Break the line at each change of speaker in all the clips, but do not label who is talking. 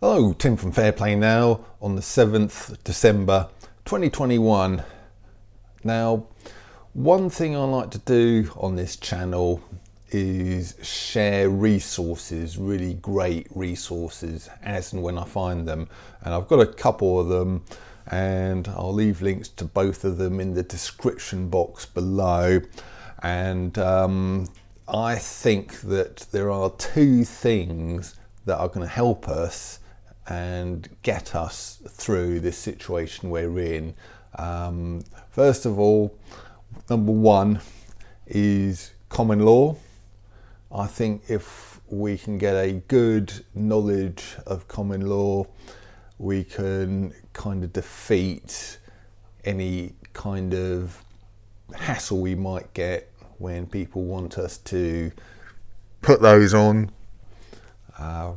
Hello, Tim from Fairplay Now on the 7th December 2021. Now, one thing I like to do on this channel is share resources, really great resources, as and when I find them. And I've got a couple of them, and I'll leave links to both of them in the description box below. And I think that there are two things that are going to help us and get us through this situation we're in. First of all, number one is common law. I think if we can get a good knowledge of common law, we can kind of defeat any kind of hassle we might get when people want us to put those on,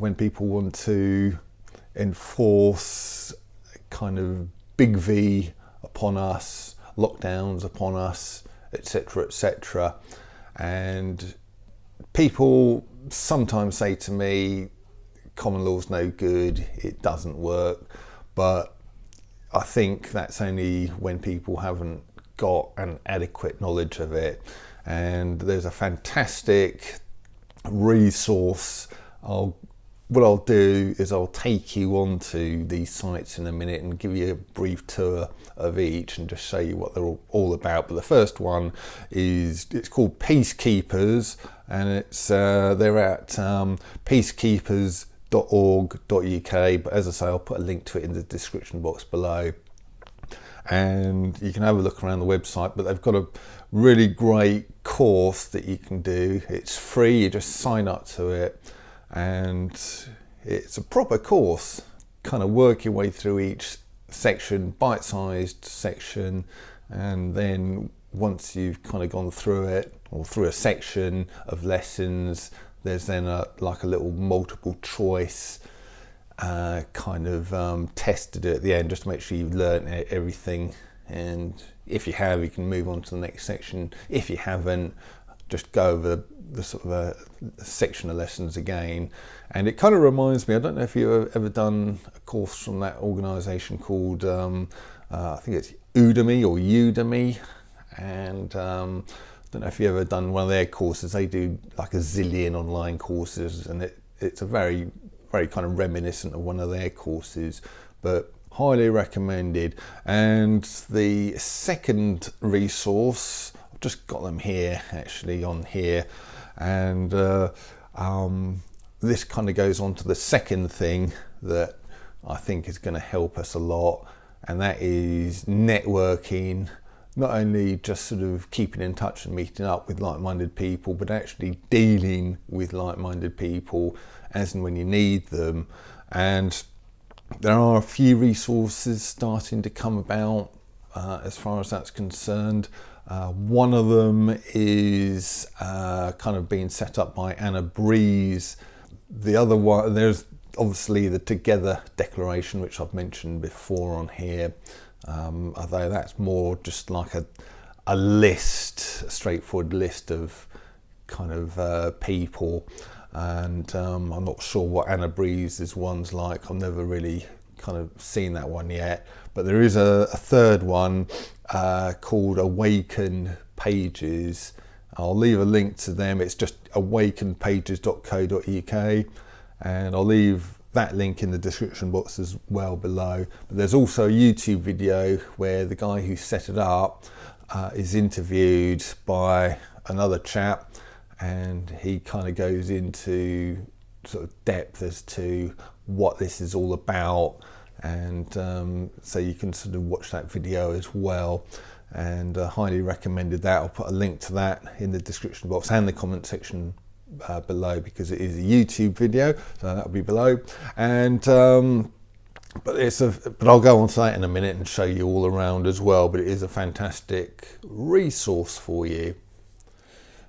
when people want to enforce kind of big V upon us, lockdowns upon us, etc., etc. And people sometimes say to me, common law's no good, it doesn't work. But I think that's only when people haven't got an adequate knowledge of it. And there's a fantastic resource. What I'll do is I'll take you onto these sites in a minute and give you a brief tour of each and just show you what they're all about. But the first one it's called Peacekeepers, and they're at peacekeepers.org.uk. But as I say, I'll put a link to it in the description box below, and you can have a look around the website. But they've got a really great course that you can do. It's free, you just sign up to it, and it's a proper course, kind of work your way through each section, bite-sized section, and then once you've kind of gone through it, or through a section of lessons, there's then like a little multiple choice kind of test to do at the end, just to make sure you've learned everything. And if you have, you can move on to the next section. If you haven't, just go over the sort of a section of lessons again. And it kind of reminds me, I don't know if you've ever done a course from that organisation called I think it's Udemy, and I don't know if you've ever done one of their courses. They do like a zillion online courses, and it's a very kind of reminiscent of one of their courses, but highly recommended. And the second resource, I've just got them here actually on here, and this kind of goes on to the second thing that I think is going to help us a lot, and that is networking. Not only just sort of keeping in touch and meeting up with like-minded people, but actually dealing with like-minded people as and when you need them. And there are a few resources starting to come about as far as that's concerned. One of them is kind of being set up by Anna Breeze. The other one, there's obviously the Together Declaration, which I've mentioned before on here, although that's more just like a list, a straightforward list of kind of people. And I'm not sure what Anna Breeze's one's like. I've never really kind of seen that one yet. But there is a third one called Awaken Pages. I'll leave a link to them. It's just awakenpages.co.uk, and I'll leave that link in the description box as well below. But there's also a YouTube video where the guy who set it up is interviewed by another chap, and he kind of goes into sort of depth as to what this is all about. And so you can sort of watch that video as well, and highly recommended that. I'll put a link to that in the description box and the comment section below, because it is a YouTube video, so that'll be below. And but I'll go on to that in a minute and show you all around as well. But it is a fantastic resource for you.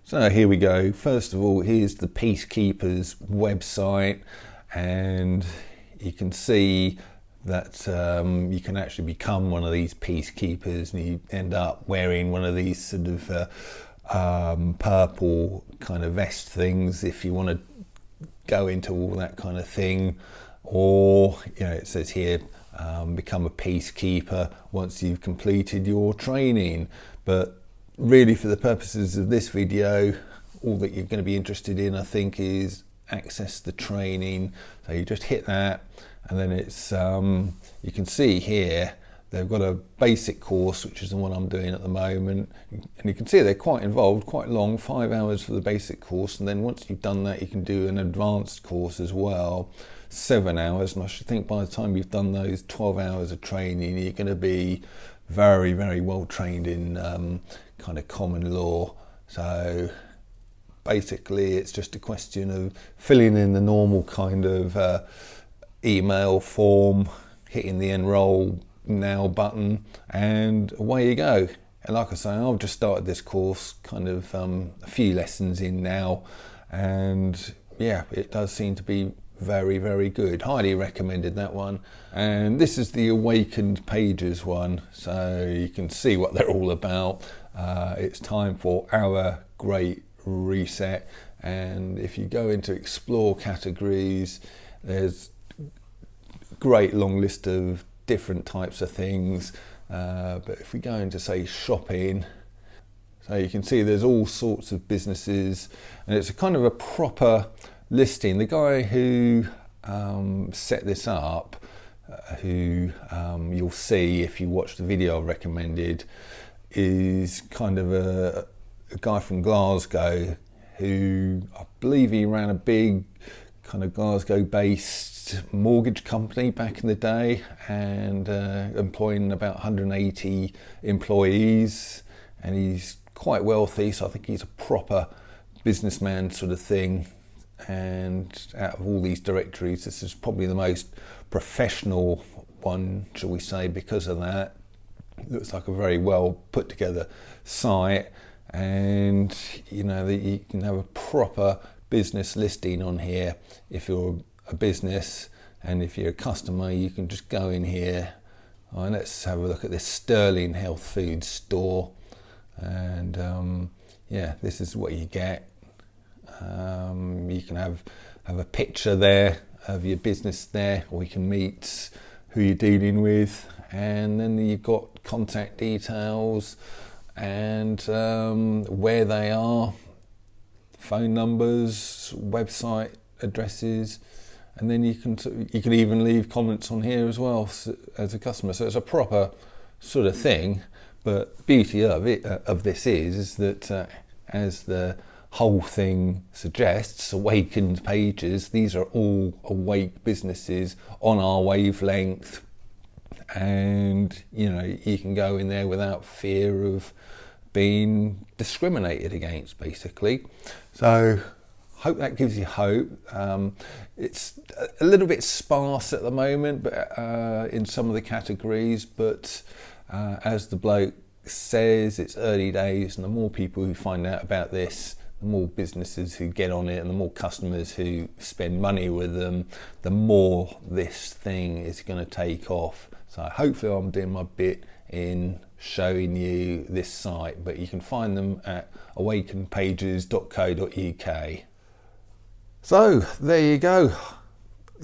So here we go. First of all, here's the Peacekeepers website, and you can see that you can actually become one of these peacekeepers, and you end up wearing one of these sort of purple kind of vest things if you want to go into all that kind of thing. or it says here, become a peacekeeper once you've completed your training. But really, for the purposes of this video, all that you're going to be interested in, I think, is access the training. So you just hit that, and then it's you can see here they've got a basic course, which is the one I'm doing at the moment, and you can see they're quite involved, quite long, 5 hours for the basic course, and then once you've done that you can do an advanced course as well, 7 hours, and I should think by the time you've done those 12 hours of training, you're going to be very, very well trained in kind of common law. So basically it's just a question of filling in the normal kind of email form, hitting the enroll now button, and away you go. And like I say, I've just started this course, kind of a few lessons in now, and yeah, it does seem to be very, very good. Highly recommended, that one. And this is the Awakened Pages one, so you can see what they're all about. It's time for our great reset, and if you go into explore categories, there's a great long list of different types of things, but if we go into, say, shopping, so you can see there's all sorts of businesses, and it's a kind of a proper listing. The guy who set this up, who you'll see if you watch the video I recommended, is kind of a guy from Glasgow, who I believe he ran a big kind of Glasgow based mortgage company back in the day, and employing about 180 employees, and he's quite wealthy, so I think he's a proper businessman sort of thing. And out of all these directories, this is probably the most professional one, shall we say, because of that. It looks like a very well put together site, and you can have a proper business listing on here if you're a business, and if you're a customer you can just go in here. Let's have a look at this Sterling Health Food store, and yeah, this is what you get. You can have a picture there of your business there, or you can meet who you're dealing with, and then you've got contact details and where they are, phone numbers, website addresses, and then you can even leave comments on here as well as a customer. So it's a proper sort of thing. But the beauty of this is that as the whole thing suggests, Awakened Pages, these are all awake businesses on our wavelength, and you can go in there without fear of being discriminated against, basically. So hope that gives you hope. It's a little bit sparse at the moment, but in some of the categories, but as the bloke says, it's early days, and the more people who find out about this, the more businesses who get on it, and the more customers who spend money with them, the more this thing is going to take off. So hopefully I'm doing my bit in showing you this site, but you can find them at awakenedpages.co.uk. So there you go.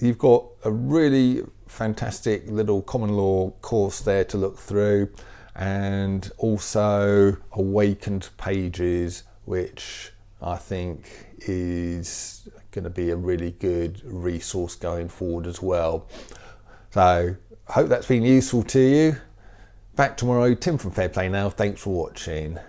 You've got a really fantastic little common law course there to look through, and also Awakened Pages, which I think is going to be a really good resource going forward as well. So I hope that's been useful to you. Back tomorrow. Tim from Fair Play Now. Thanks for watching.